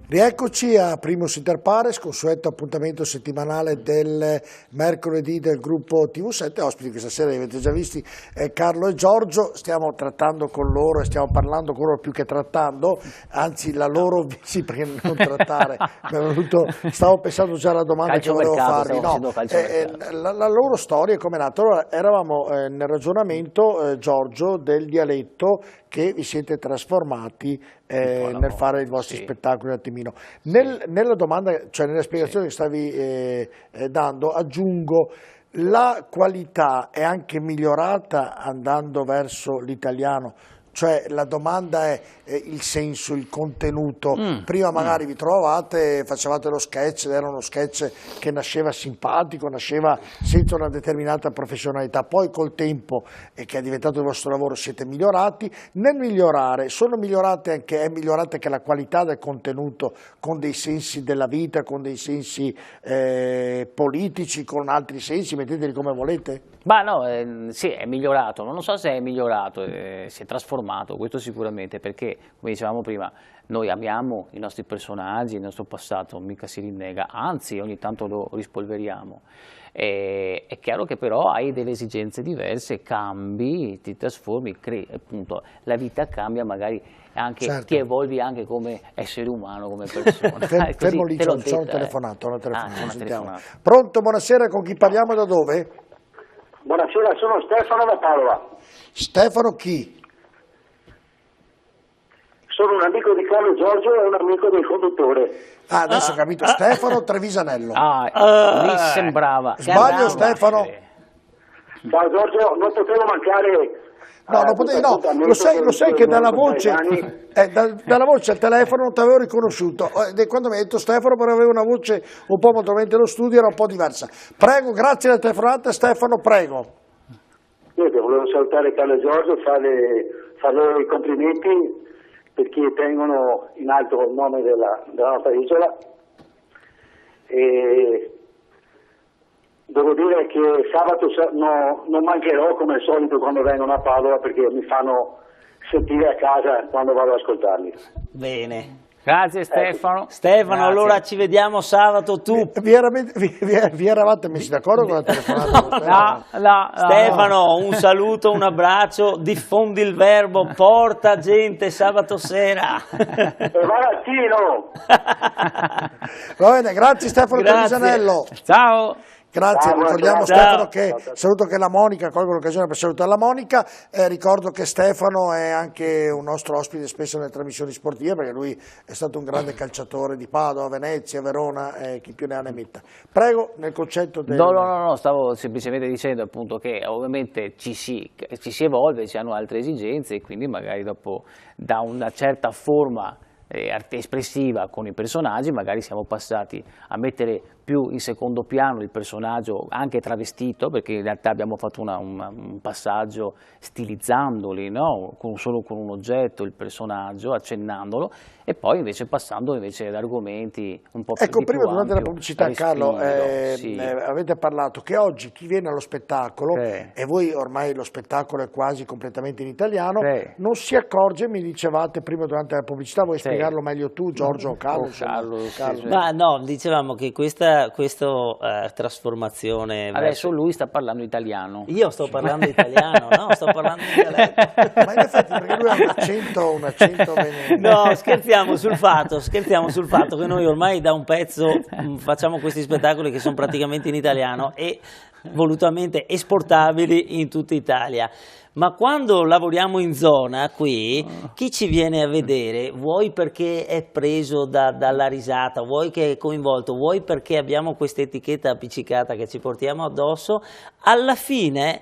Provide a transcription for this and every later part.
Rieccoci a Primus Inter Pares, consueto appuntamento settimanale del mercoledì del gruppo TV7. Ospiti questa sera, li avete già visti, Carlo e Giorgio. Stiamo trattando con loro e stiamo parlando con loro più che trattando, anzi la loro, sì, perché non trattare, stavo pensando già alla domanda calcio che volevo mercato, farvi. La loro storia come è nata. Allora, eravamo nel ragionamento, Giorgio, del dialetto che vi siete trasformati nel fare i vostri spettacoli un attimino. Nella domanda, cioè nella spiegazione che stavi dando, aggiungo: la qualità è anche migliorata andando verso l'italiano? Cioè la domanda è il senso, il contenuto. Prima magari vi trovavate, facevate lo sketch, era uno sketch che nasceva simpatico, nasceva senza una determinata professionalità. Poi col tempo, che è diventato il vostro lavoro, siete migliorati. Nel migliorare, è migliorata anche la qualità del contenuto, con dei sensi della vita, con dei sensi politici, con altri sensi, metteteli come volete? Ma no, sì, è migliorato, non so se è migliorato, si è trasformato, questo sicuramente, perché, come dicevamo prima, noi amiamo i nostri personaggi, il nostro passato, mica si rinnega, anzi ogni tanto lo rispolveriamo. È chiaro che però hai delle esigenze diverse, cambi, ti trasformi, appunto, la vita cambia, magari anche, ti evolvi anche come essere umano, come persona. Fermo lì, c'è una telefonata. Pronto, buonasera, con chi parliamo, da dove? Buonasera, sono Stefano da Padova. Stefano chi? Sono un amico di Carlo Giorgio e un amico del conduttore. Ah, adesso ho capito, Stefano Trevisanello. Mi sembrava. Sbaglio, Stefano? Ciao Giorgio, non potevo mancare. No, non potevi, no, lo sai che dalla voce al telefono non ti avevo riconosciuto. Quando mi hai detto Stefano, però avevo una voce un po' mentre lo studio era un po' diversa. Prego, grazie della telefonata, Stefano, prego. Niente, volevo salutare Carlo e Giorgio, fare loro i complimenti perché tengono in alto il nome della nostra isola. E devo dire che sabato non mancherò come al solito quando vengono a Padova, perché mi fanno sentire a casa quando vado ad ascoltarli. Bene. Grazie Stefano. Stefano, grazie. Allora ci vediamo sabato tu. Vi eravate messi d'accordo con la telefonata? No. Stefano, un saluto, un abbraccio, diffondi il verbo, porta gente sabato sera. Barattino! Va bene, grazie Stefano Trevisanello. Ciao. Grazie, ricordiamo Stefano che saluto che la Monica, colgo l'occasione per salutare la Monica, ricordo che Stefano è anche un nostro ospite spesso nelle trasmissioni sportive, perché lui è stato un grande calciatore di Padova, Venezia, Verona, chi più ne ha ne metta. Prego, nel concetto del... No, stavo semplicemente dicendo appunto che ovviamente ci si evolve, ci hanno altre esigenze e quindi magari dopo da una certa forma espressiva con i personaggi magari siamo passati a mettere più in secondo piano il personaggio anche travestito, perché in realtà abbiamo fatto un passaggio stilizzandoli, no? Solo con un oggetto il personaggio, accennandolo, e poi invece passando ad argomenti un po' più prima durante la pubblicità, Carlo, avete parlato che oggi chi viene allo spettacolo, e voi ormai lo spettacolo è quasi completamente in italiano, non si accorge, mi dicevate prima durante la pubblicità, vuoi spiegarlo meglio tu, Giorgio o Carlo? Carlo. Ma no, dicevamo che questa trasformazione... Adesso lui sta parlando italiano. Io sto parlando italiano, no, sto parlando in dialetto. Ma in effetti perché lui ha un accento No, scherziamo sul fatto che noi ormai da un pezzo facciamo questi spettacoli che sono praticamente in italiano e volutamente esportabili in tutta Italia. Ma quando lavoriamo in zona qui, chi ci viene a vedere, vuoi perché è preso dalla risata, vuoi che è coinvolto, vuoi perché abbiamo questa etichetta appiccicata che ci portiamo addosso, alla fine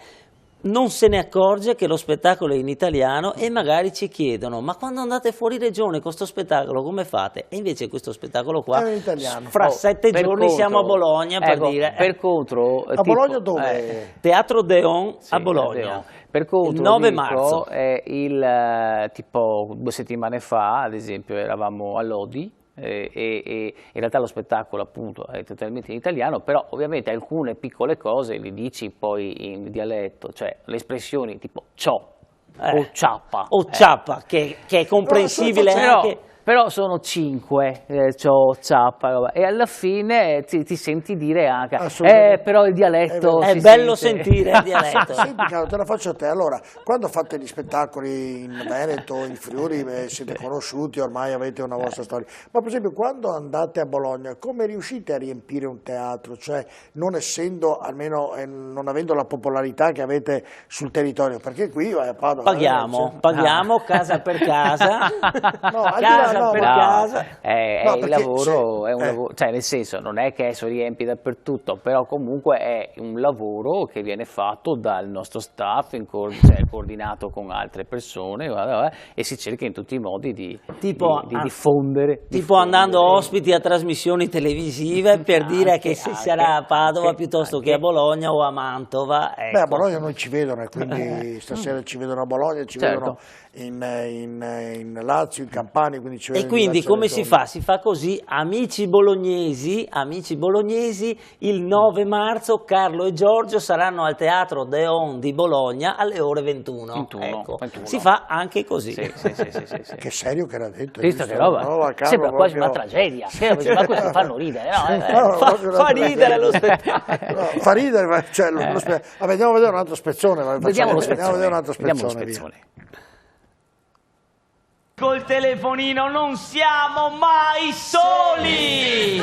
non se ne accorge che lo spettacolo è in italiano e magari ci chiedono: ma quando andate fuori regione con questo spettacolo come fate? E invece questo spettacolo qua è in italiano. Fra 7 giorni siamo a Bologna, per dire. Per contro, a Bologna dove? Teatro Deon a Bologna. Per contro, il 9 marzo. Tipo 2 settimane fa, ad esempio, eravamo a Lodi e in realtà lo spettacolo appunto è totalmente in italiano, però ovviamente alcune piccole cose le dici poi in dialetto, cioè le espressioni tipo ciò o ciappa, che è comprensibile anche... però sono 5, c'ho Ciappa, roba. E alla fine ti senti dire anche, però il dialetto è si bello sente. sentire il dialetto. Senti Carlo, te la faccio a te. Allora, quando fate gli spettacoli in Veneto, in Friuli, siete conosciuti, ormai avete una vostra storia, ma per esempio quando andate a Bologna, come riuscite a riempire un teatro? Cioè, non essendo, almeno non avendo la popolarità che avete sul territorio, perché qui vai a Padova. Paghiamo casa per casa, No, casa per casa. No, Il perché lavoro è un lavoro, cioè nel senso non è che si riempie dappertutto, però comunque è un lavoro che viene fatto dal nostro staff, coordinato con altre persone, e si cerca in tutti i modi di diffondere. Tipo andando ospiti a trasmissioni televisive per dire che se sarà a Padova piuttosto che a Bologna o a Mantova. Ecco. Beh, a Bologna non ci vedono, e quindi stasera ci vedono a Bologna, ci vedono in Lazio, in Campania, quindi ci vedono. E quindi in come zone. si fa? Si fa così, amici bolognesi, il 9 marzo Carlo e Giorgio saranno al Teatro Deon di Bologna alle ore 21. Ecco, 21. si fa anche così. Sì. Che serio che era detto. Visto che roba, sembra quasi una tragedia, ma questo fanno ridere, Fa ridere lo spettacolo. No, fa ridere, ma cioè, vabbè, andiamo a vedere un altro spezzone. Vediamo lo spezzone. Col telefonino non siamo mai soli! È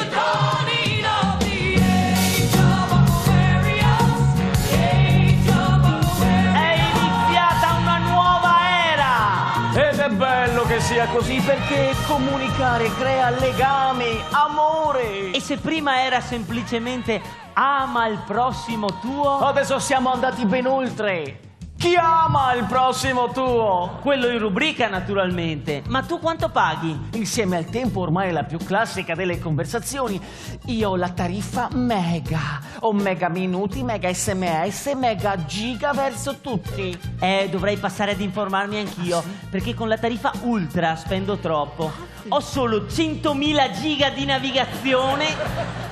iniziata una nuova era! Ed è bello che sia così perché comunicare crea legami, amore! E se prima era semplicemente ama il prossimo tuo, adesso siamo andati ben oltre! Chi ama il prossimo tuo? Quello in rubrica naturalmente. Ma tu quanto paghi? Insieme al tempo ormai è la più classica delle conversazioni. Io ho la tariffa mega. Ho mega minuti, mega sms, mega giga verso tutti. Dovrei passare ad informarmi anch'io, perché con la tariffa ultra spendo troppo. Ho solo 100.000 giga di navigazione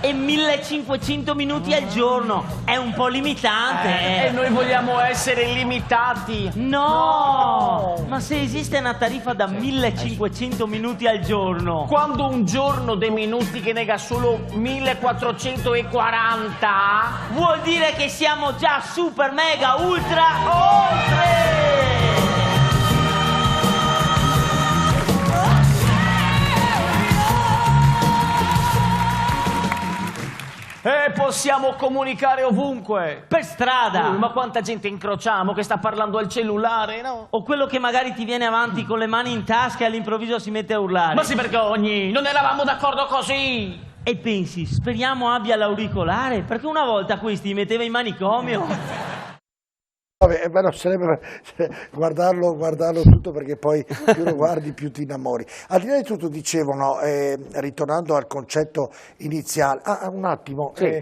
e 1.500 minuti al giorno. È un po' limitante. E noi vogliamo essere limitati. No! Ma se esiste una tariffa da 1.500 minuti al giorno, Quando un giorno dei minuti che nega solo 1440, vuol dire che siamo già super mega ultra oltre! e possiamo comunicare ovunque. Per strada! Ma quanta gente incrociamo che sta parlando al cellulare, no? O quello che magari ti viene avanti con le mani in tasca e all'improvviso si mette a urlare. Ma si vergogni, non eravamo d'accordo così. E pensi, speriamo abbia l'auricolare, perché una volta questi metteva in manicomio. Vabbè, no, sarebbe guardarlo tutto, perché poi più lo guardi più ti innamori. Al di là di tutto, dicevano, ritornando al concetto iniziale, un attimo, sì.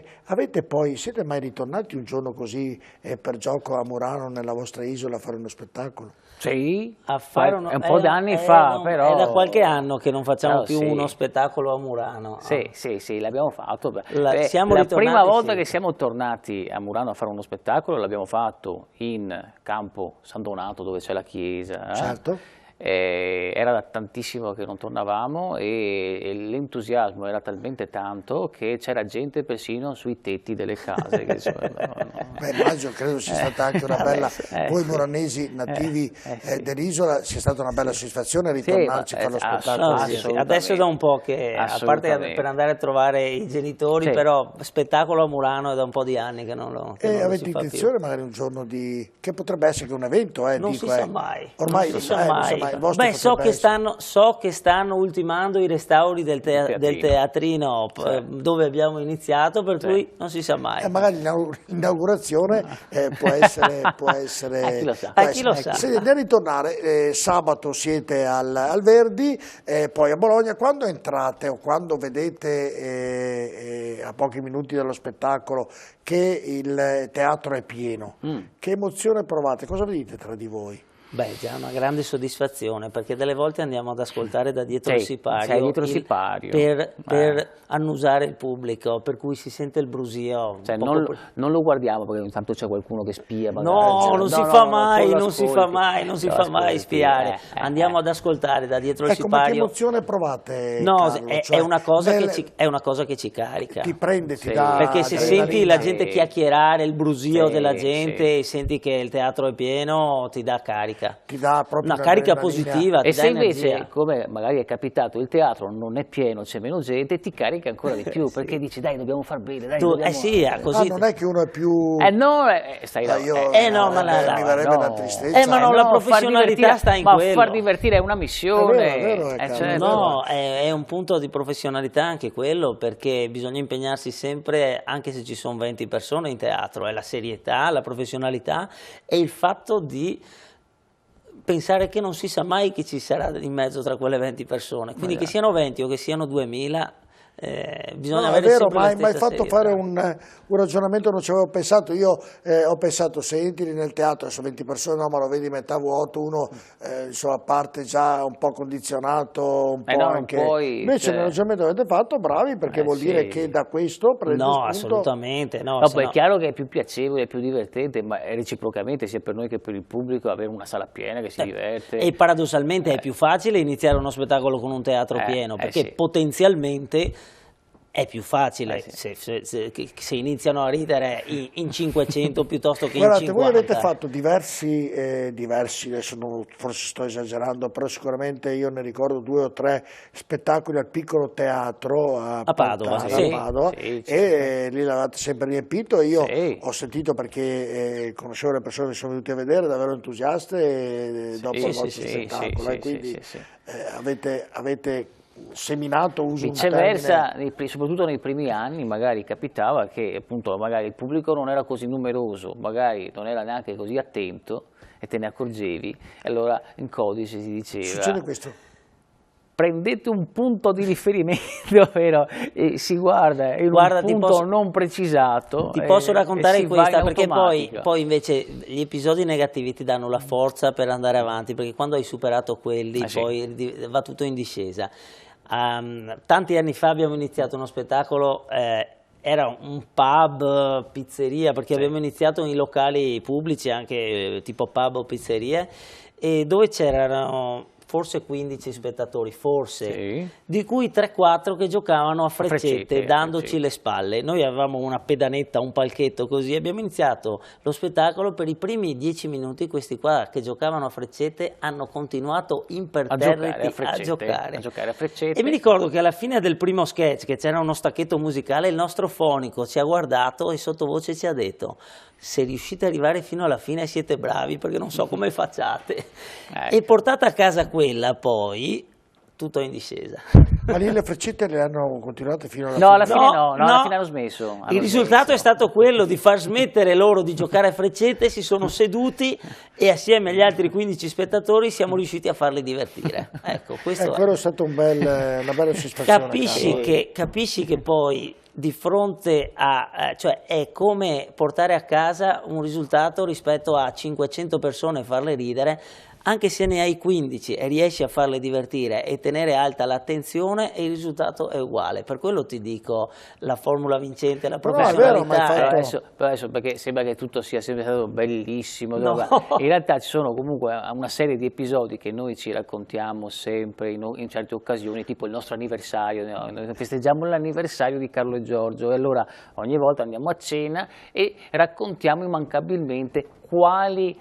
Siete mai ritornati un giorno così per gioco a Murano, nella vostra isola, a fare uno spettacolo? Sì, A fare un po' d'anni fa, però... È da qualche anno che non facciamo più sì. uno spettacolo a Murano. Sì, l'abbiamo fatto. La Prima volta sì. che siamo tornati a Murano a fare uno spettacolo l'abbiamo fatto in Campo San Donato, dove c'è la chiesa. Certo. Era da tantissimo che non tornavamo e l'entusiasmo era talmente tanto che c'era gente persino sui tetti delle case. Beh, immagino, credo sia stata anche una bella, voi moranesi nativi dell'isola, sia stata una bella soddisfazione ritornarci a fare lo spettacolo. Sì. Adesso da un po' che, a parte per andare a trovare i genitori, sì. Però spettacolo a Murano è da un po' di anni che non lo E avete si fa intenzione più. magari un giorno che potrebbe essere che un evento, Non dico, si sa mai. Ormai non si sa mai. insomma, il vostro Beh, so potrebbe che stanno ultimando i restauri del teatrino dove abbiamo iniziato, per cui non si sa mai. magari l'inaugurazione può essere chi lo sa. Chi lo sa. Nel ritornare, sabato siete al Verdi, poi a Bologna. Quando entrate o quando vedete a pochi minuti dallo spettacolo che il teatro è pieno, che emozione provate? Cosa vedete tra di voi? Beh, già una grande soddisfazione, perché delle volte andiamo ad ascoltare da dietro il sipario, per annusare il pubblico, per cui si sente il brusio. Cioè, non lo guardiamo perché ogni tanto c'è qualcuno che spia. Non si fa mai spiare. Andiamo ad ascoltare da dietro il sipario. Ma che emozione provate? No, Carlo? è una cosa che ci carica. Ti prende, ti dà. Perché se senti la gente chiacchierare, il brusio della gente, e senti che il teatro è pieno, ti dà carica. Ti dà proprio una carica positiva. E se invece, come magari è capitato, il teatro non è pieno, c'è meno gente, ti carica ancora di più, perché dici dai, dobbiamo far bene, dai, così. Non è che uno è più... mi verrebbe una tristezza. Ma no, la professionalità sta in quello. Ma far divertire è una missione. È vero, è un punto di professionalità anche quello, perché bisogna impegnarsi sempre, anche se ci sono 20 persone in teatro, è la serietà, la professionalità e il fatto di pensare che non si sa mai chi ci sarà in mezzo tra quelle 20 persone, quindi che siano 20 o che siano 2000, bisogna avere sempre la stessa ma hai fatto serietà. fare un ragionamento, non ci avevo pensato. Io ho pensato, se entri nel teatro, adesso 20 persone, no, ma lo vedi metà vuoto, uno insomma parte già un po' condizionato, un po' anche... Invece nel ragionamento che avete fatto, bravi, perché vuol dire che da questo prendete spunto. Assolutamente no. Poi è chiaro che è più piacevole, è più divertente, ma reciprocamente sia per noi che per il pubblico avere una sala piena che si diverte. E paradossalmente è più facile iniziare uno spettacolo con un teatro pieno, perché potenzialmente è più facile se iniziano a ridere in 500 piuttosto che in 50. Voi avete fatto diversi, adesso forse sto esagerando, però sicuramente io ne ricordo 2 o 3 spettacoli al Piccolo Teatro a Padova, e lì l'avete sempre riempito. Io ho sentito, perché conoscevo le persone che sono venute a vedere, davvero entusiaste dopo il vostro spettacolo, e quindi avete seminato, uso viceversa, soprattutto nei primi anni magari capitava che appunto magari il pubblico non era così numeroso, magari non era neanche così attento e te ne accorgevi, e allora in codice si diceva: succede questo, prendete un punto di riferimento, vero? E si guarda, è un punto non precisato. Ti posso raccontare questa, perché poi invece gli episodi negativi ti danno la forza per andare avanti, perché quando hai superato quelli poi va tutto in discesa. Tanti anni fa abbiamo iniziato uno spettacolo, era un pub, pizzeria, perché abbiamo iniziato in locali pubblici, anche tipo pub o pizzerie, e dove c'erano forse 15 spettatori, di cui 3-4 che giocavano a freccette, dandoci le spalle. Noi avevamo una pedanetta, un palchetto così, abbiamo iniziato lo spettacolo, per i primi 10 minuti questi qua che giocavano a freccette hanno continuato imperterriti a giocare a freccette. E mi ricordo che alla fine del primo sketch, che c'era uno stacchetto musicale, il nostro fonico ci ha guardato e sottovoce ci ha detto: se riuscite ad arrivare fino alla fine siete bravi, perché non so come facciate. E portata a casa quella, poi tutto in discesa. Ma lì le freccette le hanno continuate fino alla fine? Alla fine alla fine hanno smesso. Il risultato è stato quello di far smettere loro di giocare a freccette, si sono seduti e assieme agli altri 15 spettatori siamo riusciti a farli divertire. Ecco, questo quello è stato una bella soddisfazione. Capisci che poi di fronte cioè è come portare a casa un risultato rispetto a 500 persone e farle ridere. Anche se ne hai 15 e riesci a farle divertire e tenere alta l'attenzione, il risultato è uguale. Per quello ti dico la formula vincente, la professionalità. Adesso perché sembra che tutto sia sempre stato bellissimo. In realtà ci sono comunque una serie di episodi che noi ci raccontiamo sempre in certe occasioni, tipo il nostro anniversario. Noi festeggiamo l'anniversario di Carlo e Giorgio, e allora ogni volta andiamo a cena e raccontiamo immancabilmente quali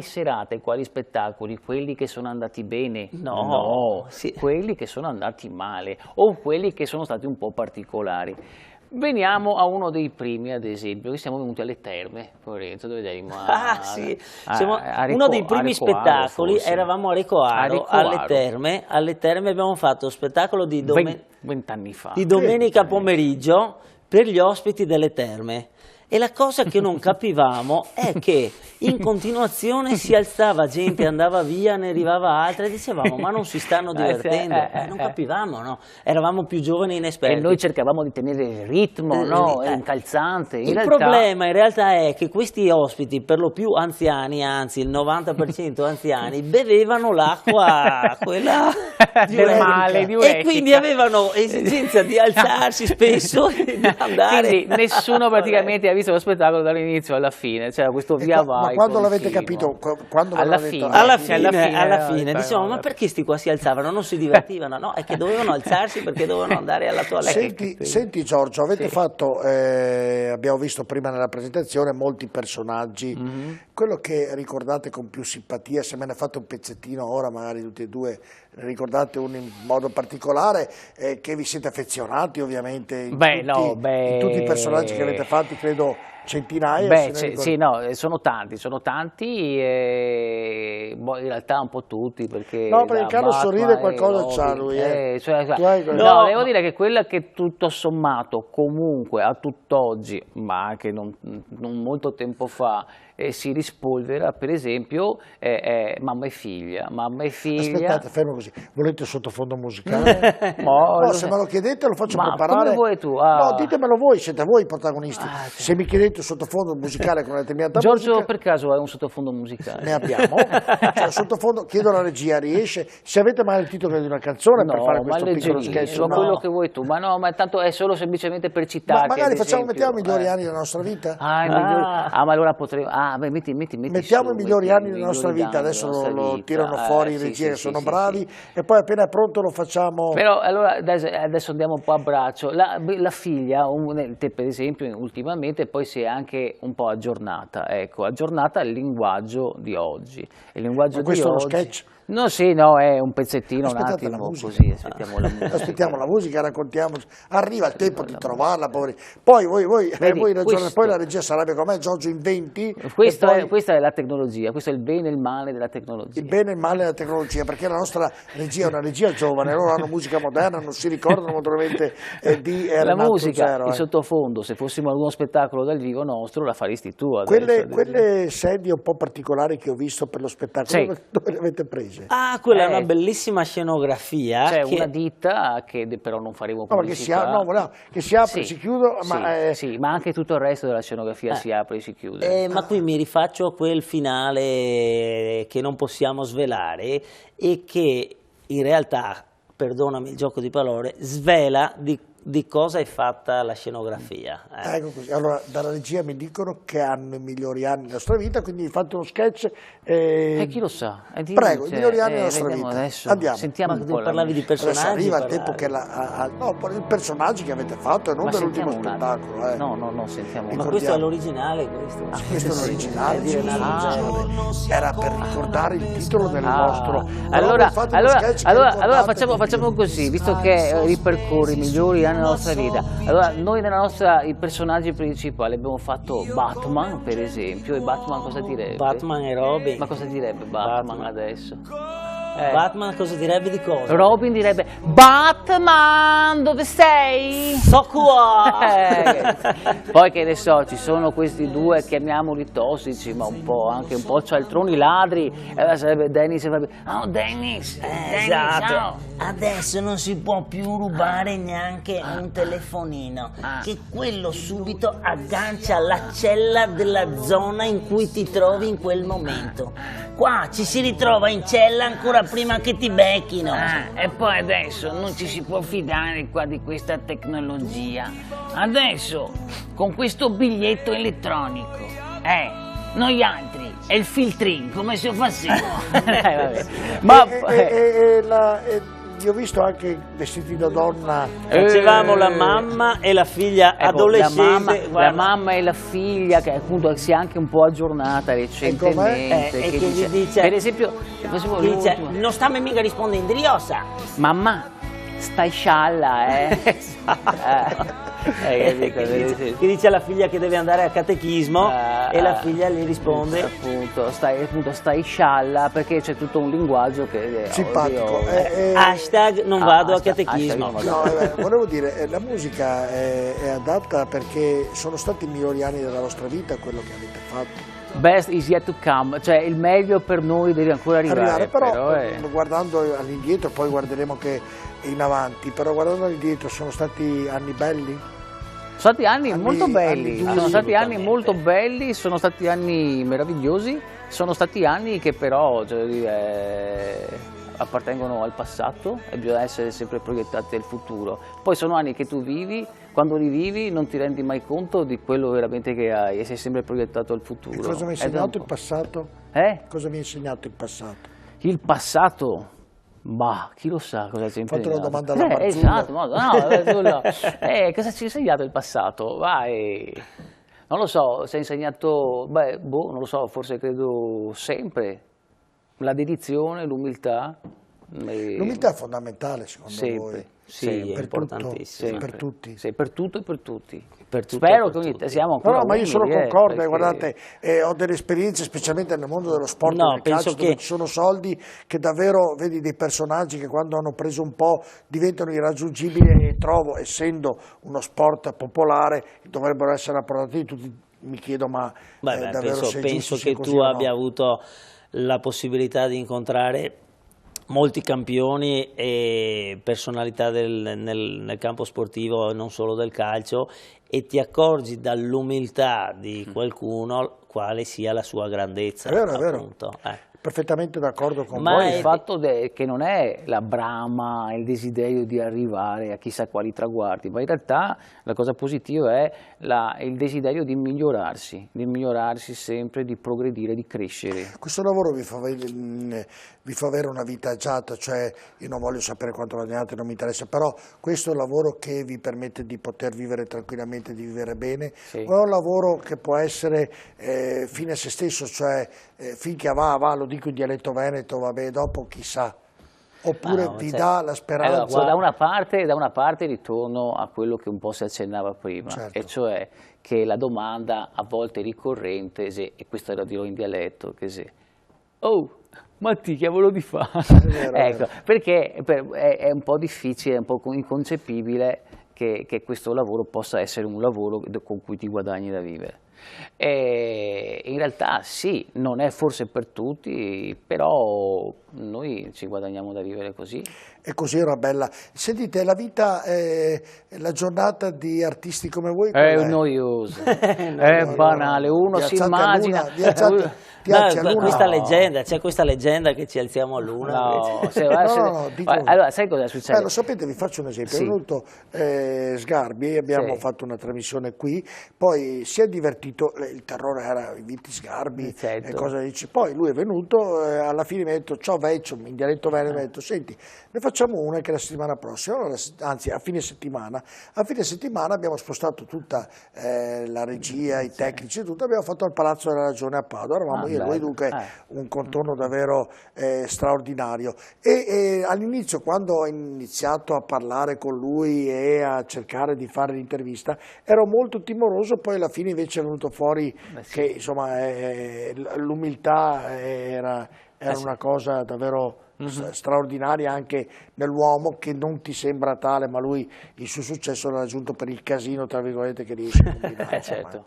serate, quali spettacoli, quelli che sono andati bene, quelli che sono andati male, o quelli che sono stati un po' particolari. Veniamo a uno dei primi, ad esempio, che siamo venuti alle Terme, Lorenzo, dove eravamo uno dei primi spettacoli, eravamo a Recoaro, alle Terme abbiamo fatto lo spettacolo di 20 anni fa. Di domenica pomeriggio per gli ospiti delle Terme. E la cosa che non capivamo è che in continuazione si alzava gente, andava via, ne arrivava altra e dicevamo ma non si stanno divertendo, non capivamo, no? Eravamo più giovani e inesperti. E noi cercavamo di tenere il ritmo, no? Incalzante. Il problema in realtà è che questi ospiti, per lo più anziani, anzi il 90% anziani, bevevano l'acqua quella del male, diuretica. E quindi avevano esigenza di alzarsi spesso e di andare. Quindi nessuno praticamente ha visto lo spettacolo dall'inizio alla fine, c'era questo via vai. Ma quando l'avete continuo. capito? Quando Alla ve l'hanno fine. detto? Alla fine dicevamo ma perché sti qua si alzavano, non si divertivano? No, è che dovevano alzarsi perché dovevano andare alla toilette. Senti Giorgio, avete fatto, abbiamo visto prima nella presentazione molti personaggi, quello che ricordate con più simpatia, se me ne fate un pezzettino ora magari tutti e due, ricordate uno in modo particolare, che vi siete affezionati ovviamente in tutti i personaggi che avete fatti, credo centinaia. Sì, no, sono tanti, in realtà un po' tutti, perché Carlo sorride qualcosa c'ha lui. No, devo dire che quella che tutto sommato comunque a tutt'oggi, ma anche non molto tempo fa, si rispolvera, per esempio, è Mamma e Figlia. Aspettate, fermo così. Volete il sottofondo musicale? No, se me lo chiedete lo faccio preparare. Come vuoi tu? No, ditemelo voi, siete voi i protagonisti. Se mi chiedete il sottofondo musicale con la determinata Giorgio, musica, per caso hai un sottofondo musicale? ne abbiamo. Cioè, il sottofondo, chiedo alla regia, riesce? Se avete mai il titolo di una canzone per fare questo piccolo sketch, quello che vuoi tu, ma no, ma tanto è solo semplicemente per citarti. Ma magari mettiamo i migliori anni della nostra vita? Ma allora potremo. Metti mettiamo i migliori anni della nostra vita, adesso lo tirano fuori in regia che sono bravi, e poi appena è pronto lo facciamo. Però allora adesso andiamo un po' a braccio. La figlia, te per esempio, ultimamente poi si è anche un po' aggiornata, aggiornata al linguaggio di oggi. Il linguaggio di questo oggi. È uno sketch? No, è un pezzettino, un attimo così, aspettiamo la musica. Aspettiamo la musica, raccontiamo, arriva il tempo di trovarla, poveri. Poi voi ragionate, poi la regia sarebbe come Giorgio inventi. Questa è la tecnologia, questo è il bene e il male della tecnologia. Il bene e il male della tecnologia, perché la nostra regia è una regia giovane, loro hanno musica moderna, non si ricordano naturalmente di la musica, Zero, il sottofondo, se fossimo ad uno spettacolo dal vivo nostro, la faresti tu adesso. Quelle sedie un po' particolari che ho visto per lo spettacolo, dove le avete prese? Quella è una bellissima scenografia. C'è una ditta che però non faremo pubblicità. Che si apre e si chiude. Ma anche tutto il resto della scenografia si apre e si chiude. Ma qui mi rifaccio a quel finale che non possiamo svelare e che in realtà, perdonami il gioco di parole, svela di cosa è fatta la scenografia. Ecco così. Allora, dalla regia mi dicono che hanno i migliori anni della nostra vita, quindi fate uno sketch. Chi lo sa? Prego, i migliori anni della nostra vita. Adesso. Andiamo. Sentiamo un po'. Parlavi di personaggi. Adesso arriva il tempo che i personaggi che avete fatto e non dell'ultimo spettacolo. No, sentiamo. Ma questo è l'originale, questo. Questo è l'originale. Era per ricordare il titolo del nostro. Allora facciamo così, visto che ripercorre i migliori anni nella nostra vita. Allora, noi i personaggi principali abbiamo fatto Batman, per esempio, e Batman cosa direbbe? Batman e Robin. Ma cosa direbbe Batman adesso? Batman cosa direbbe di cosa? Robin direbbe Batman, dove sei? So qua! Poi che ne so, ci sono questi due, chiamiamoli tossici, ma anche un po' cialtroni ladri, e allora sarebbe Dennis e Dennis, esatto. Ciao. Adesso non si può più rubare neanche un telefonino, che quello subito aggancia la cella della zona in cui ti trovi in quel momento. Qua ci si ritrova in cella ancora prima che ti becchino. E poi adesso non ci si può fidare qua di questa tecnologia. Adesso, con questo biglietto elettronico, noi altri, è il filtrin, come se lo facciamo. Io ho visto anche vestiti da donna. Facevamo la mamma e la figlia adolescente. La mamma e la figlia che appunto si è anche un po' aggiornata recentemente. E che gli dice, per esempio, non sta mica rispondendo, Riosa. Mamma, stai scialla, Che dice alla figlia che deve andare a catechismo e la figlia gli risponde appunto stai scialla, perché c'è tutto un linguaggio che simpatico. Hashtag non vado a catechismo. Volevo dire, la musica è adatta perché sono stati i migliori anni della vostra vita quello che avete fatto. Best is yet to come, cioè il meglio per noi deve ancora arrivare. Però guardando all'indietro, poi guarderemo che in avanti, però guardando all'indietro sono stati anni belli? Sono stati anni molto belli, sono stati anni molto belli, sono stati anni meravigliosi, sono stati anni che però appartengono al passato e bisogna essere sempre proiettati al futuro. Poi sono anni che tu vivi, quando li vivi non ti rendi mai conto di quello veramente che hai e sei sempre proiettato al futuro. E cosa mi ha insegnato il passato? Cosa mi ha insegnato il passato? Il passato? Ma chi lo sa cosa ci ha insegnato? Fatto una domanda alla Marzullo. Esatto, cosa ci ha insegnato il passato? Non lo so, ci ha insegnato, non lo so, forse credo sempre la dedizione, l'umiltà. L'umiltà è fondamentale secondo voi? Sì, è importantissimo. Per tutti? Sì, per tutto e per tutti. Spero che siamo ancora ma io sono concorde, perché... guardate, ho delle esperienze specialmente nel mondo dello sport, no, del calcio, che... dove ci sono soldi che davvero, vedi dei personaggi che quando hanno preso un po' diventano irraggiungibili e trovo, essendo uno sport popolare, dovrebbero essere approdati tutti, mi chiedo davvero penso che tu abbia avuto la possibilità di incontrare molti campioni e personalità nel campo sportivo e non solo del calcio, e ti accorgi dall'umiltà di qualcuno quale sia la sua grandezza. È vero. Perfettamente d'accordo con voi. Poi il fatto che non è la brama, il desiderio di arrivare a chissà quali traguardi, ma in realtà la cosa positiva è il desiderio di migliorarsi sempre, di progredire, di crescere. Questo lavoro vi fa avere una vita agiata, cioè io non voglio sapere quanto guadagnate, non mi interessa, però questo è un lavoro che vi permette di poter vivere tranquillamente, di vivere bene, o è un lavoro che può essere fine a se stesso, cioè finché va, lo dico in dialetto veneto, vabbè, dopo chissà, oppure vi dà la speranza? Allora, da una parte ritorno a quello che un po' si accennava prima, e cioè che la domanda a volte ricorrente, e questo lo dirò in dialetto, che ma ti che volo di fare? Ecco, perché è un po' difficile, è un po' inconcepibile che questo lavoro possa essere un lavoro con cui ti guadagni da vivere. E in realtà sì, non è forse per tutti, però noi ci guadagniamo da vivere così. E così era bella. Sentite, la vita, la giornata di artisti come voi è noiosa, è banale, uno si immagina... C'è questa leggenda che ci alziamo a luna. Allora, sai cosa succede? Lo sapete, vi faccio un esempio. È venuto Sgarbi, abbiamo fatto una trasmissione qui, poi si è divertito, il terrore era i vinti Sgarbi, cosa dici? Poi lui è venuto, alla fine mi ha detto ciao Vecchio, in dialetto veneto, mi ha detto senti, ne facciamo una che la settimana prossima, anzi a fine settimana abbiamo spostato tutta la regia, i tecnici e tutto, abbiamo fatto al Palazzo della Ragione a Padova, eravamo io e lui, dunque un contorno davvero straordinario. E all'inizio, quando ho iniziato a parlare con lui e a cercare di fare l'intervista, ero molto timoroso, poi alla fine invece è venuto fuori che insomma l'umiltà era una cosa davvero straordinaria anche nell'uomo, che non ti sembra tale, ma lui il suo successo l'ha raggiunto per il casino tra virgolette che riesce a combinare. Certo.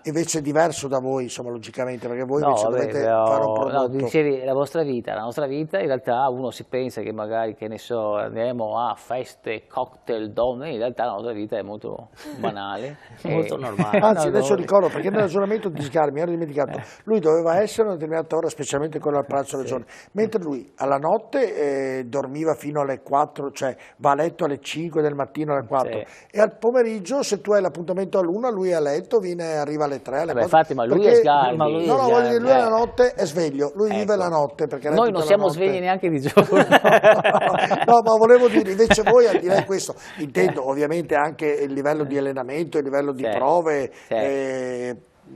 Invece è diverso da voi, insomma, logicamente, perché voi invece dovete fare un prodotto. Dicevi la nostra vita in realtà uno si pensa che magari, che ne so, andiamo a feste, cocktail, donne, in realtà la nostra vita è molto banale, molto normale. Anzi, adesso ricordo, perché nel ragionamento di Sgarbi mi ero dimenticato, lui doveva essere a una determinata ora, specialmente quello al Palazzo della Ragione, mentre lui alla notte dormiva fino alle 4, cioè va a letto alle 5 del mattino, alle 4, e al pomeriggio, se tu hai l'appuntamento all'1, lui è a letto, arriva alle 3, alle 4. Infatti, ma lui è Sgarbi. Voglio dire, lui alla notte è sveglio, lui vive la notte. Perché noi non siamo svegli neanche di giorno. No, ma volevo dire, invece voi, al di là di questo, intendo ovviamente anche il livello di allenamento, il livello di prove,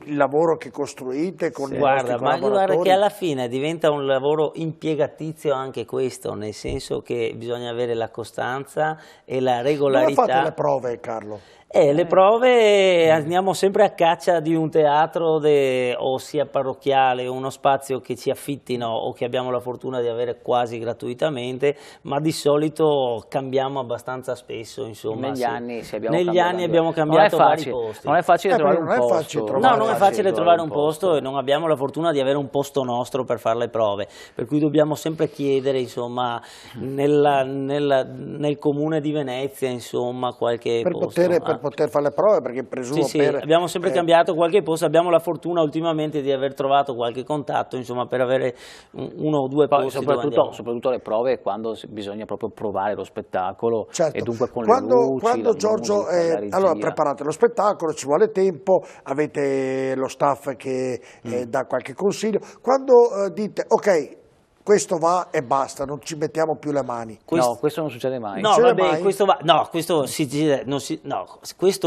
il lavoro che costruite con i Guarda, vostri ma guarda collaboratori? che alla fine diventa un lavoro impiegatizio anche questo, nel senso che bisogna avere la costanza e la regolarità. Come fate le prove, Carlo? Le prove andiamo sempre a caccia di un teatro o sia parrocchiale, uno spazio che ci affittino o che abbiamo la fortuna di avere quasi gratuitamente, ma di solito cambiamo abbastanza spesso, insomma. Negli anni abbiamo cambiato vari posti. Non è facile trovare un posto. No, non è facile trovare un posto e non abbiamo la fortuna di avere un posto nostro per fare le prove, per cui dobbiamo sempre chiedere, insomma, nel comune di Venezia, insomma, qualche posto. Per poter fare le prove, perché presumo Sì, abbiamo sempre cambiato qualche posto, abbiamo la fortuna ultimamente di aver trovato qualche contatto, insomma, per avere uno o due posti. Soprattutto le prove quando bisogna proprio provare lo spettacolo, certo. E dunque con quando, le luci, quando la Giorgio, musica, la regia. allora preparate lo spettacolo, ci vuole tempo, avete lo staff che dà qualche consiglio, quando dite ok, questo va e basta, non ci mettiamo più le mani. No, questo non succede mai. No, vabbè, questo va. No, questo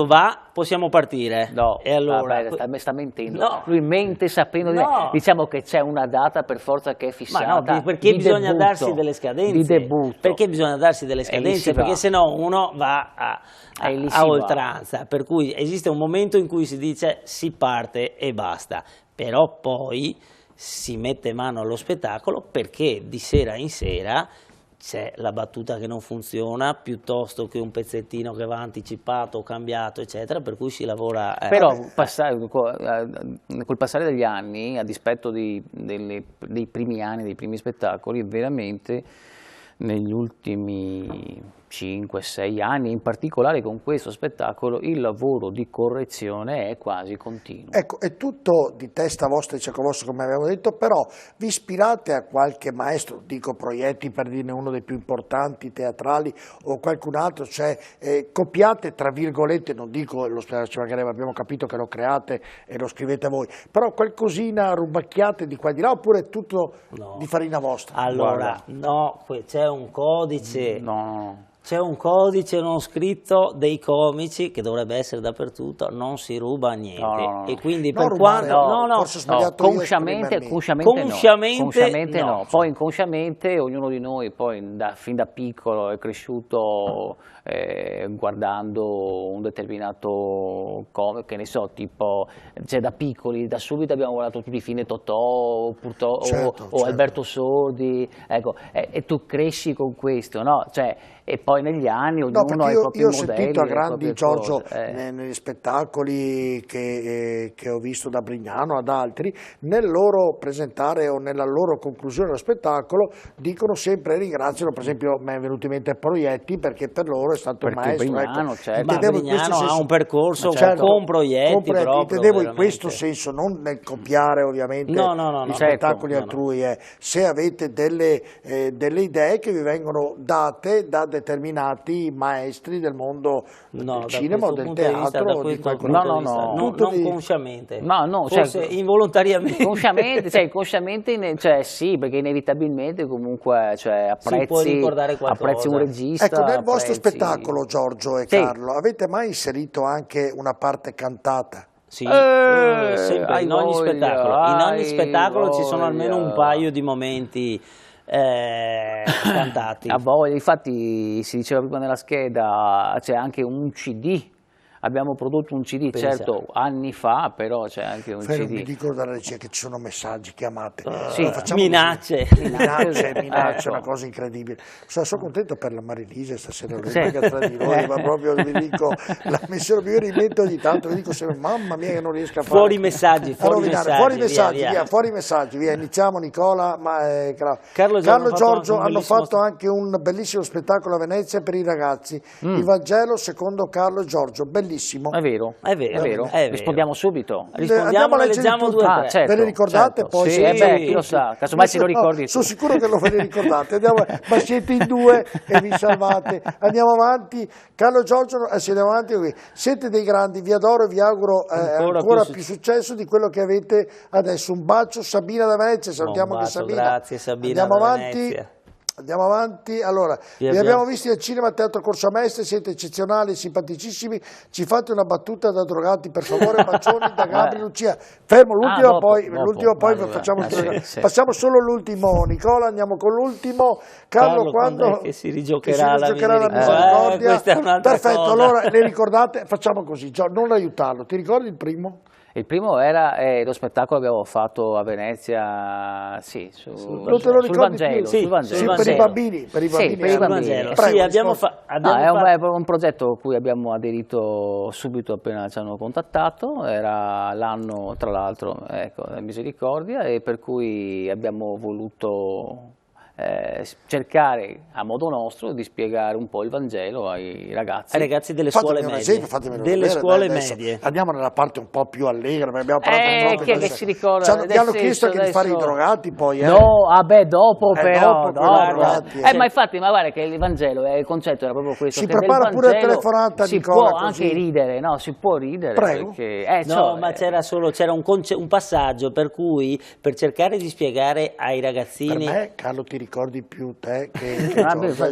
va, possiamo partire. No, e allora sta mentendo. No. Lui mente sapendo diciamo che c'è una data per forza che è fissata. Ma no, perché bisogna debutto, darsi delle scadenze. Di debutto. Perché bisogna darsi delle scadenze? Perché sennò uno va a oltranza. Per cui esiste un momento in cui si dice si parte e basta. Però poi si mette mano allo spettacolo perché di sera in sera c'è la battuta che non funziona piuttosto che un pezzettino che va anticipato o cambiato, eccetera, per cui si lavora. Però col passare degli anni, a dispetto dei primi anni, dei primi spettacoli, veramente negli ultimi 5-6 anni, in particolare con questo spettacolo, il lavoro di correzione è quasi continuo. Ecco, è tutto di testa vostra e cieco vostro, come abbiamo detto, però vi ispirate a qualche maestro, dico Proietti per dirne uno dei più importanti teatrali o qualcun altro, cioè copiate tra virgolette, non dico lo spettacolo ci mancherebbe, abbiamo capito che lo create e lo scrivete voi, però qualcosina rubacchiate di qua e di là oppure è tutto di farina vostra? Allora, no, c'è un codice. C'è un codice non scritto dei comici che dovrebbe essere dappertutto, non si ruba niente. E quindi per quanto consciamente no. Poi inconsciamente ognuno di noi poi fin da piccolo è cresciuto guardando un determinato comico, che ne so, tipo da piccoli, da subito abbiamo guardato tutti i film di Totò o Alberto Sordi, ecco, e tu cresci con questo, no? E poi negli anni ognuno ha i propri modelli. Io ho sentito a grandi Giorgio negli spettacoli che ho visto da Brignano ad altri, nel loro presentare o nella loro conclusione dello spettacolo dicono sempre, ringraziano, per esempio mi è venuto in mente Proietti perché per loro è stato un maestro. Brignano, Ma Brignano ha un percorso con Proietti proprio. Intendevo in questo senso, non nel copiare ovviamente gli spettacoli altrui. Se avete delle idee che vi vengono date da determinati maestri del mondo del cinema o del teatro o di non consciamente, forse involontariamente, consciamente sì, perché inevitabilmente comunque apprezzi un regista. Ecco, nel vostro spettacolo, Giorgio e Carlo, avete mai inserito anche una parte cantata? Sì, sempre, in ogni spettacolo ci sono almeno un paio di momenti cantati. A voglia, infatti si diceva prima nella scheda, c'è anche un CD. Abbiamo prodotto un CD, certo, anni fa, però c'è anche un CD. Mi dicono dalla regia che ci sono messaggi, chiamate. Minacce, una cosa incredibile. Sono contento per la Marilise stasera, tra di noi, ma proprio vi dico, la missione io rimetto ogni tanto, vi dico sempre, mamma mia che non riesco a fare. Fuori messaggi, fuori messaggi, via. Iniziamo Nicola, Carlo e Giorgio hanno fatto anche un bellissimo spettacolo a Venezia per i ragazzi, il Vangelo secondo Carlo e Giorgio, bellissimo. È vero. Rispondiamo subito. Rispondiamo, leggiamo due o tre. Certo, ve le ricordate? Certo. Poi chi lo sa, casomai se lo ricordi. Sono sicuro che ve le ricordate. Ma siete in due e vi salvate. Andiamo avanti. Carlo e Giorgio, andiamo avanti. Siete dei grandi, vi adoro e vi auguro ancora più successo di quello che avete adesso. Un bacio, Sabina da Venezia. Salutiamo anche Sabina. Grazie Sabina. Andiamo avanti. Andiamo avanti. Allora, vi abbiamo visti al cinema Teatro Corso Mestre, siete eccezionali, simpaticissimi. Ci fate una battuta da drogati, per favore, bacioni da Gabri Lucia. Fermo, l'ultimo poi facciamo sì. passiamo solo l'ultimo. Nicola, andiamo con l'ultimo. Carlo, quando che si rigiocherà la misericordia? Questa è un'altra Perfetto, cosa. allora le ricordate? Facciamo così, non aiutarlo. Ti ricordi il primo? Il primo era lo spettacolo che abbiamo fatto a Venezia, sì, Non te lo sul ricordi Vangelo, più? sul Vangelo. Sì, per i bambini. Per i Sì, bambini, per i bambini. Vangelo. Prego, Sì, abbiamo è un progetto a cui abbiamo aderito subito appena ci hanno contattato, era l'anno tra l'altro della Misericordia, e per cui abbiamo voluto cercare a modo nostro di spiegare un po' il Vangelo ai ragazzi. Ai ragazzi delle scuole medie. Scuole medie. Andiamo nella parte un po' più allegra, perché abbiamo parlato troppe chi è cose. che si ricorda? Ti hanno chiesto anche di fare i drogati poi, No, dopo però. drogati, Ma infatti, ma guarda che il Vangelo, il concetto era proprio questo. Si che prepara del pure la Vangelo telefonata, si Nicola, può così. anche ridere, no? Si può ridere. Prego. Perché, ma c'era un passaggio per cui, per cercare di spiegare ai ragazzini... Per me, Carlo, ti ricordi più te che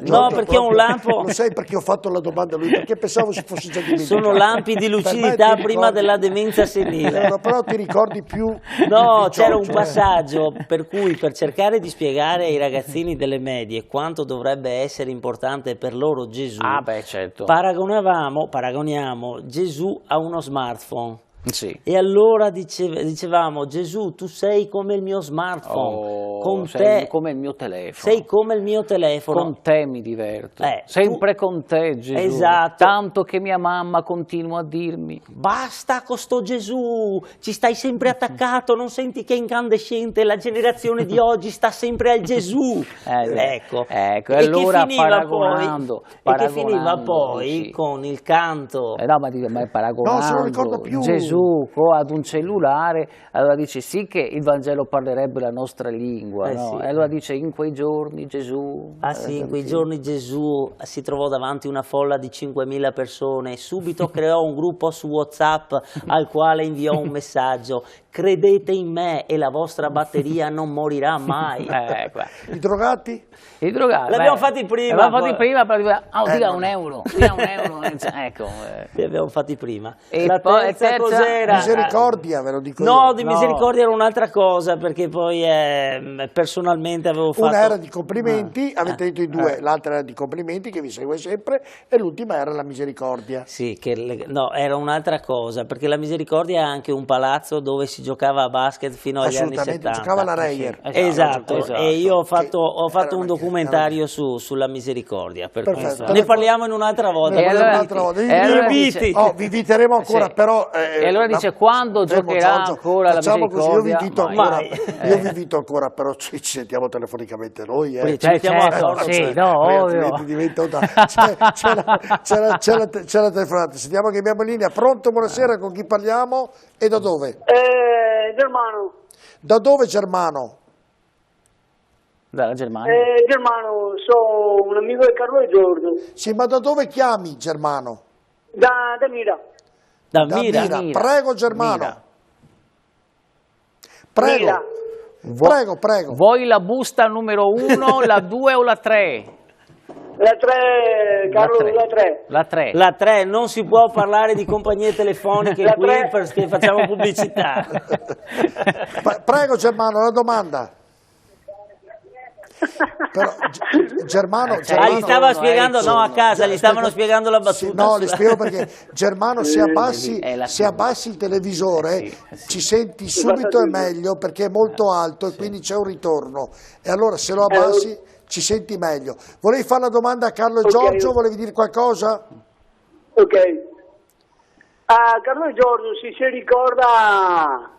No, perché è un lampo... Lo sai perché ho fatto la domanda a lui, perché pensavo si fosse già dimenticato. Sono lampi di lucidità prima della demenza senile. Però ti ricordi più... No, di c'era un Giorgio, passaggio per cui, per cercare di spiegare ai ragazzini delle medie quanto dovrebbe essere importante per loro Gesù, certo. paragoniamo Gesù a uno smartphone. Sì. E allora dicevamo: Gesù, tu sei come il mio smartphone, con sei te come il mio telefono. sei come il mio telefono. Con te mi diverto, tu... sempre con te, Gesù. Esatto. Tanto che mia mamma continua a dirmi: basta con sto Gesù, ci stai sempre attaccato, non senti che è incandescente, la generazione di oggi sta sempre al Gesù. Ecco. E allora che finiva poi sì, con il canto. No, ma paragonando No, se lo ricordo più. Gesù ad un cellulare, allora dice sì che il Vangelo parlerebbe la nostra lingua, no? Sì. E allora dice: in quei giorni Gesù... In quei giorni Gesù si trovò davanti una folla di 5.000 persone, subito creò un gruppo su WhatsApp al quale inviò un messaggio: credete in me e la vostra batteria non morirà mai. I drogati? I drogati l'abbiamo fatti prima. L'abbiamo fatti prima, dia un euro, dia un euro. Ecco. Li abbiamo fatti prima. E la poi terza cos'era? Misericordia, ve lo dico No, io. di Misericordia era un'altra cosa, perché poi personalmente avevo fatto... Una era di complimenti, avete detto i due, l'altra era di complimenti, che vi segue sempre, e l'ultima era la Misericordia. Sì, no, era un'altra cosa, perché la Misericordia è anche un palazzo dove si giocava a basket fino agli anni 70. Giocava la Reyer. Esatto. E io ho fatto un documentario sulla Misericordia, per questo. Ne parliamo in un'altra volta. Vi inviteremo ancora, però... e allora dice: quando giocherà ancora la Misericordia? Io vi invito ancora, però ci sentiamo telefonicamente noi. Ci mettiamo a forza. C'è la telefonata. Sentiamo che abbiamo in linea. Pronto, buonasera, con chi parliamo e da dove? Germano. Da dove, Germano? Dalla Germania. Germano, sono un amico di Carlo e Giorgio. Sì, ma da dove chiami, Germano? Da Mira. Da Mira. Prego, Germano. Mira. Prego. Mira. Prego. Vuoi la busta numero 1, la 2 o la 3? La 3, Carlo, la 3. La 3. La 3, non si può parlare di compagnie telefoniche qui perché facciamo pubblicità. Prego, Germano, la domanda. Però Germano gli stava spiegando, a casa gli stavano spiegando la battuta. No, le spiego perché Germano, se abbassi il televisore ci senti subito è meglio, perché è molto alto e quindi c'è un ritorno, e allora se lo abbassi ci senti meglio. Volevi fare la domanda a Carlo e Giorgio? Volevi dire qualcosa? Ok. Carlo e Giorgio, si ricorda...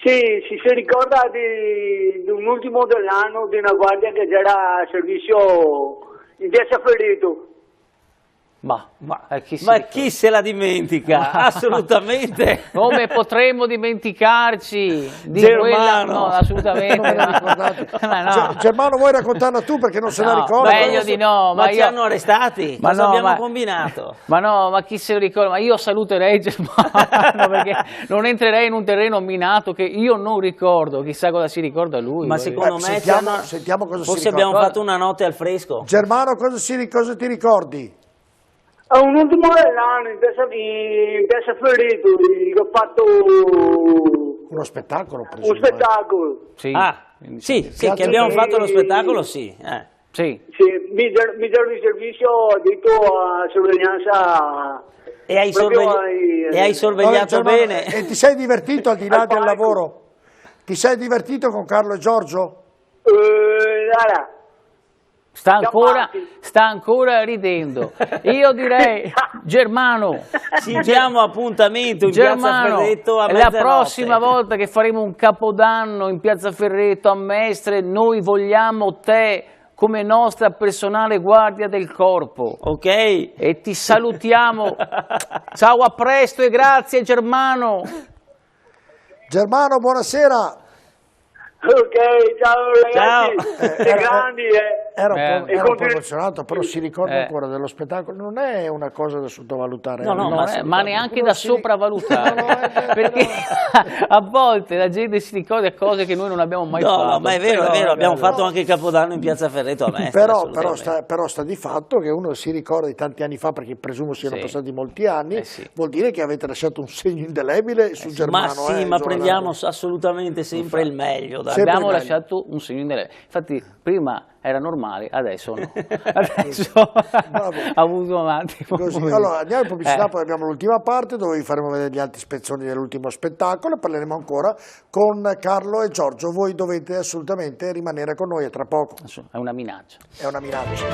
Sì, si ricorda di un ultimo dell'anno di una guardia che c'era a servizio in Piazza Ferreto. Chi se la dimentica? Assolutamente. Come potremmo dimenticarci di Germano? No, assolutamente. No. Germano, vuoi raccontarla tu perché non se la ricorda? Meglio di no. Ma ci hanno arrestati? Ma cosa no, abbiamo combinato? Ma chi se lo ricorda? Ma io saluterei Germano perché non entrerei in un terreno minato che io non ricordo, chissà cosa si ricorda lui. Ma secondo me sentiamo cosa forse si ricorda. abbiamo fatto una notte al fresco. Germano, cosa ti ricordi? Un ultimo dell'anno in Piazza Ferreto che ho fatto Uno spettacolo, un spettacolo. Sì, sì, che abbiamo fatto lo spettacolo, sì. Sì. Sì, mi dero di servizio addetto a sorveglianza. E hai sorvegliato bene. E ti sei divertito al di là del lavoro? Ti sei divertito con Carlo e Giorgio? Guarda. Sta ancora ridendo. Io direi, Germano, ci diamo appuntamento in Piazza Ferretto a mezzanotte. La prossima volta che faremo un capodanno in Piazza Ferretto a Mestre, noi vogliamo te come nostra personale guardia del corpo. Ok? E ti salutiamo. Ciao, a presto e grazie Germano. Germano, buonasera. Ok, ciao ragazzi, siete grandi. Era un po' emozionato, però si ricorda ancora dello spettacolo. Non è una cosa da sottovalutare. Ma neanche da sopravvalutare. Perché a volte la gente si ricorda cose che noi non abbiamo mai fatto. No, ma è vero, abbiamo fatto anche Capodanno in Piazza Ferretto a Mestre. Però sta di fatto che uno si ricorda di tanti anni fa, perché presumo siano passati molti anni, vuol dire che avete lasciato un segno indelebile su Germano. Ma prendiamo assolutamente sempre il meglio. Abbiamo lasciato un segno indelebile. Infatti prima era normale, adesso no. Adesso ha avuto un attimo. Allora andiamo in pubblicità, poi abbiamo l'ultima parte dove vi faremo vedere gli altri spezzoni dell'ultimo spettacolo e parleremo ancora con Carlo e Giorgio. Voi dovete assolutamente rimanere con noi, a tra poco. È una minaccia. È una minaccia.